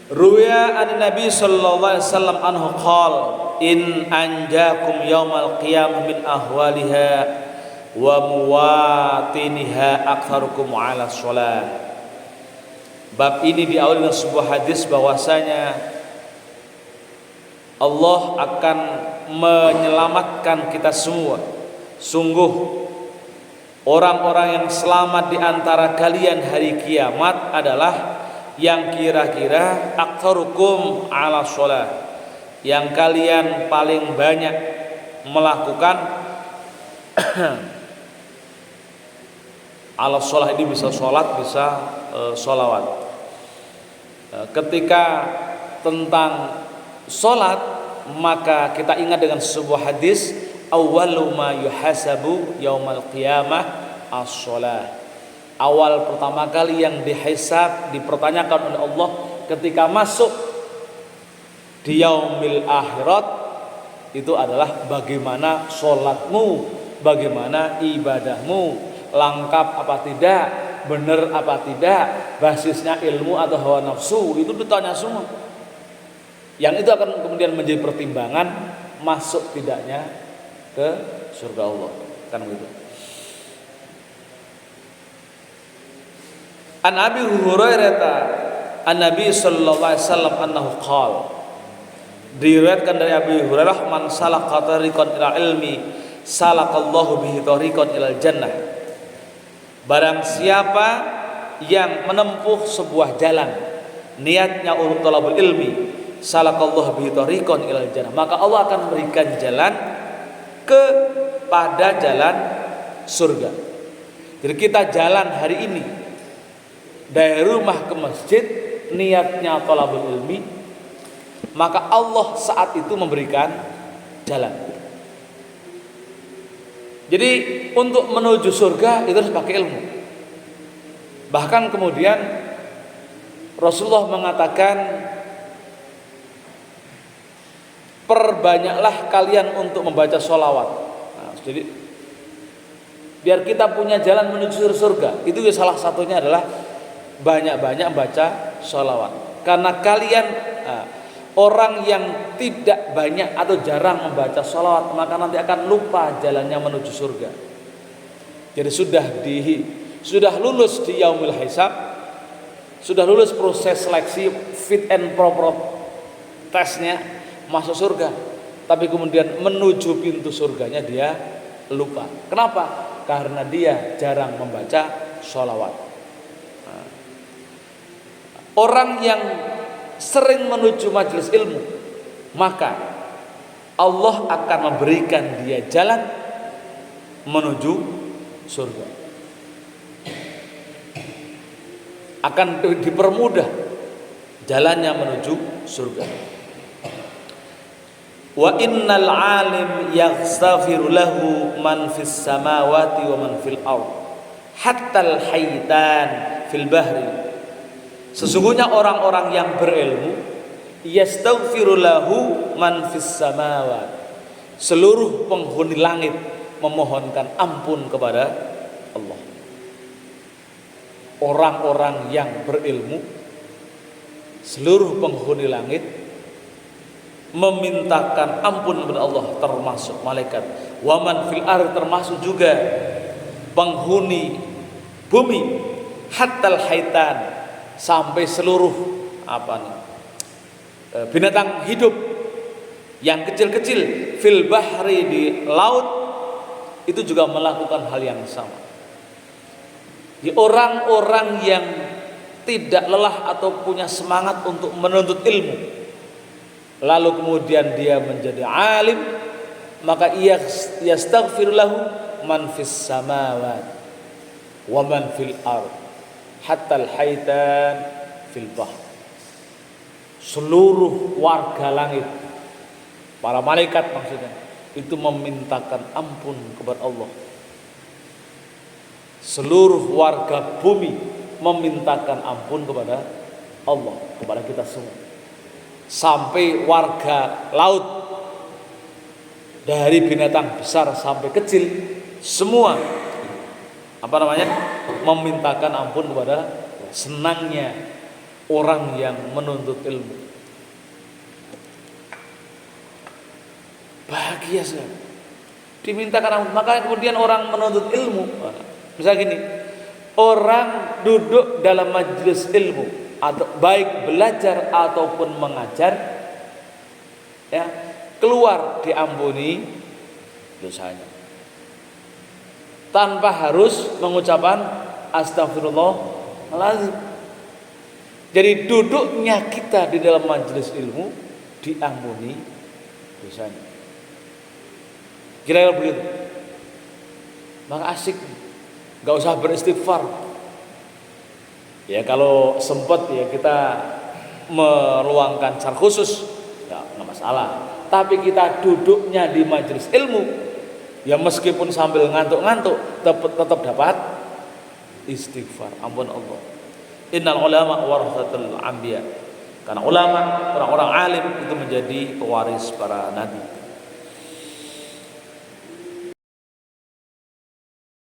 Ruya an Nabi sallallahu alaihi wasallam anhu qala in anjakum yaumal qiyamah min ahwaliha wa muwatiniha aktsarukum ala shalah. Bab ini diawali dengan sebuah hadis bahwasanya Allah akan menyelamatkan kita semua. Sungguh orang-orang yang selamat di antara kalian hari kiamat adalah yang kira-kira aktsarukum ala shalah, yang kalian paling banyak melakukan ala shalah. Ini bisa sholat, bisa sholawat. Ketika tentang sholat, maka kita ingat dengan sebuah hadis, awwalu ma yuhasabu yaumal qiyamah as-shalah. Awal pertama kali yang dihisab, dipertanyakan oleh Allah ketika masuk di yaumil akhirat itu adalah bagaimana sholatmu, bagaimana ibadahmu, lengkap apa tidak, benar apa tidak, basisnya ilmu atau hawa nafsu, itu ditanya semua. Yang itu akan kemudian menjadi pertimbangan masuk tidaknya ke surga Allah, kan begitu. An Abi Hurairah an Nabi sallallahu alaihi wasallam annahu qala, diriwayatkan dari Abi Hurairah, man salaka tariqan ila ilmi salakallahu bihi tariqan ilal jannah. Barang siapa yang menempuh sebuah jalan niatnya untuk thalabul ilmi, salakallahu bihi tariqan ilal jannah, maka Allah akan memberikan jalan kepada jalan surga. Jadi kita jalan hari ini dari rumah ke masjid niatnya thalabul ilmi, maka Allah saat itu memberikan jalan. Jadi untuk menuju surga itu harus pakai ilmu. Bahkan kemudian Rasulullah mengatakan, perbanyaklah kalian untuk membaca sholawat. Nah, jadi biar kita punya jalan menuju surga, itu salah satunya adalah banyak-banyak baca sholawat. Karena kalian orang yang tidak banyak atau jarang membaca sholawat, maka nanti akan lupa jalannya menuju surga. Jadi sudah lulus di yaumil hisab, sudah lulus proses seleksi fit and proper tesnya masuk surga, tapi kemudian menuju pintu surganya dia lupa. Kenapa? Karena dia jarang membaca sholawat. Orang yang sering menuju majelis ilmu, maka Allah akan memberikan dia jalan menuju surga. Akan dipermudah jalannya menuju surga. Wa innal alim yaghfaru lahu man fis samawati wa man fil ard hatta al haytan fil bahri. Sesungguhnya orang-orang yang berilmu, yastaghfiru lahu man fis samawat, seluruh penghuni langit memohonkan ampun kepada Allah. Orang-orang yang berilmu, seluruh penghuni langit memintakan ampun kepada Allah, termasuk malaikat. Wa man fil ardh, termasuk juga penghuni bumi, hattal haitan, sampai seluruh binatang hidup yang kecil-kecil fil bahri, di laut, itu juga melakukan hal yang sama. Di orang-orang yang tidak lelah atau punya semangat untuk menuntut ilmu, lalu kemudian dia menjadi alim, maka ia yastaghfir lahu man fis samawat wa man fil ard hatta al-haitan fil bahr. Seluruh warga langit, para malaikat maksudnya, itu memintakan ampun kepada Allah. Seluruh warga bumi memintakan ampun kepada Allah, kepada kita semua. Sampai warga laut, dari binatang besar sampai kecil, semua memintakan ampun kepada, senangnya orang yang menuntut ilmu. Bahagia sekali. Dimintakan ampun. Makanya kemudian orang menuntut ilmu. Misalnya gini, orang duduk dalam majelis ilmu, atau baik belajar ataupun mengajar, ya, keluar diampuni dosanya tanpa harus mengucapkan astagfirullahaladzim. Jadi duduknya kita di dalam majelis ilmu diampuni dosanya. Kira-kira begitu. Maka asik, nggak usah beristighfar. Ya kalau sempat ya kita meluangkan secara khusus, ya nggak masalah. Tapi kita duduknya di majelis ilmu, ya meskipun sambil ngantuk-ngantuk, tetap dapat istighfar, ampun Allah. Innal ulama warasatul anbiya. Karena ulama, orang-orang alim itu menjadi pewaris para nabi.